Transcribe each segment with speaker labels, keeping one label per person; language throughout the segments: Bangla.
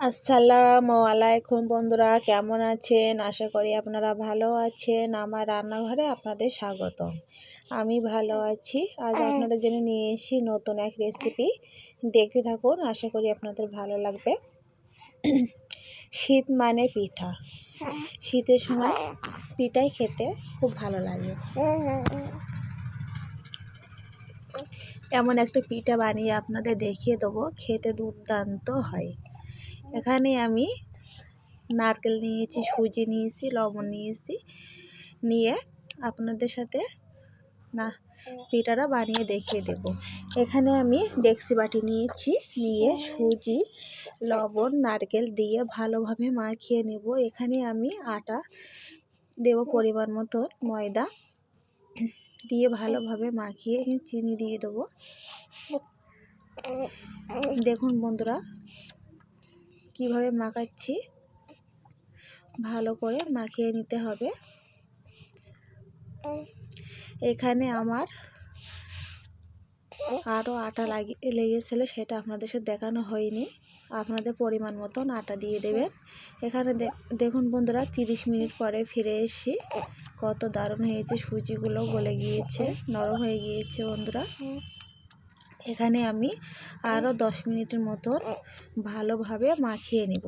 Speaker 1: আসসালামু আলাইকুম বন্ধুরা, কেমন আছেন? আশা করি আপনারা ভালো আছেন। আমার রান্নাঘরে আপনাদের স্বাগত। আমি ভালো আছি। আজ আপনাদের জন্য নিয়ে এসেছি নতুন এক রেসিপি। দেখতে থাকুন, আশা করি আপনাদের ভালো লাগবে। শীত মানে পিঠা। শীতের সময় পিঠাই খেতে খুব ভালো লাগে। এমন একটা পিঠা বানিয়ে আপনাদের দেখিয়ে দেবো, খেতে দুর্দান্ত হয়। এখানে আমি নারকেল নিয়েছি, সুজি নিয়েছি, লবণ নিয়েছি, নিয়ে আপনাদের সাথে পিঠাটা বানিয়ে দেখিয়ে দেব। এখানে আমি ডেক্সি বাটি নিয়েছি, নিয়ে সুজি, লবণ, নারকেল দিয়ে ভালোভাবে মাখিয়ে নেব। এখানে আমি আটা দেব, পরিমাণ মতো ময়দা দিয়ে ভালোভাবে মাখিয়ে চিনি দিয়ে দেবো। দেখুন বন্ধুরা কিভাবে মাখাচ্ছি, ভালো করে মাখিয়ে নিতে হবে। এখানে আমার আরও আটা লেগেছিল, সেটা আপনাদের সাথে দেখানো হয়নি। আপনাদের পরিমাণ মতন আটা দিয়ে দেবেন। এখানে দেখুন বন্ধুরা 30 মিনিট পরে ফিরে এসেছি। কত দারুণ হয়েছে, সুজিগুলো গলে গিয়েছে, নরম হয়ে গিয়েছে বন্ধুরা। এখানে আমি আরও 10 মিনিটের মতন ভালোভাবে মাখিয়ে নেব।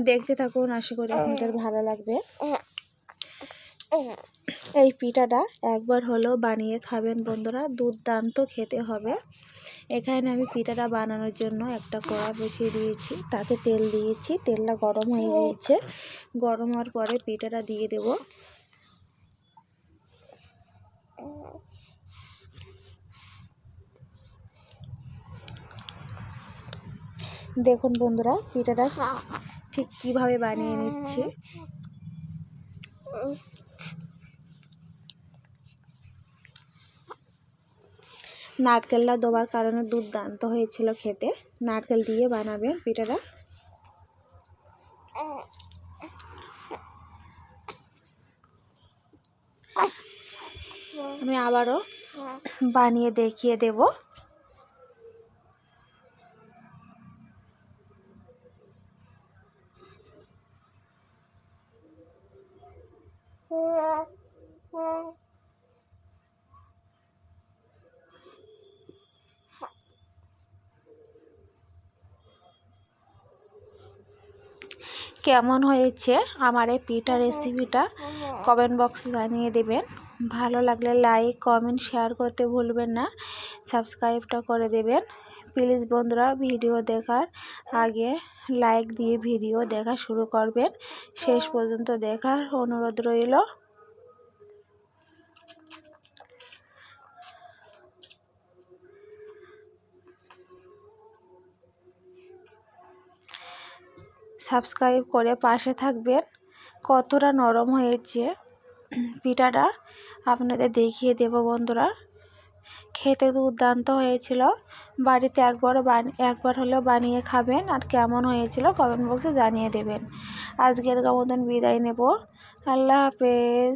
Speaker 1: দেখতে থাকুন, আশা করি আপনাদের ভালো লাগবে। এই পিঠাটা একবার হলেও বানিয়ে খাবেন বন্ধুরা, দুর্দান্ত খেতে হবে। এখানে আমি পিঠাটা বানানোর জন্য একটা কড়া বসিয়ে দিয়েছি, তাতে তেল দিয়েছি। তেলটা গরম হয়ে গিয়েছে। গরম হওয়ার পরে পিঠাটা দিয়ে দেব। দেখুন বন্ধুরা পিঠাটা ঠিক কিভাবে বানিয়ে নিচ্ছি। নারকেলটা দেওয়ার কারণে দুর্দান্ত হয়েছিল খেতে। নারকেল দিয়ে বানাবেন পিঠাটা। আমি আবারও বানিয়ে দেখিয়ে দেব। কেমন হয়েছে আমার এই পিঠা রেসিপিটা কমেন্ট বক্সে জানিয়ে দেবেন। ভালো লাগলে লাইক, কমেন্ট, শেয়ার করতে ভুলবেন না। সাবস্ক্রাইবটা করে দেবেন প্লিজ বন্ধুরা। ভিডিও দেখার আগে লাইক দিয়ে ভিডিও দেখা শুরু করবেন। শেষ পর্যন্ত দেখার অনুরোধ রইল। সাবস্ক্রাইব করে পাশে থাকবেন। কতটা নরম হয়েছে পিঠাটা আপনাদের দেখিয়ে দেব বন্ধুরা। খেতে দুর্দান্ত হয়েছিল। বাড়িতে একবার হলেও বানিয়ে খাবেন। আর কেমন হয়েছিল কমেন্ট বক্সে জানিয়ে দেবেন। আজকের মতন বিদায় নেব। আল্লাহ হাফেজ।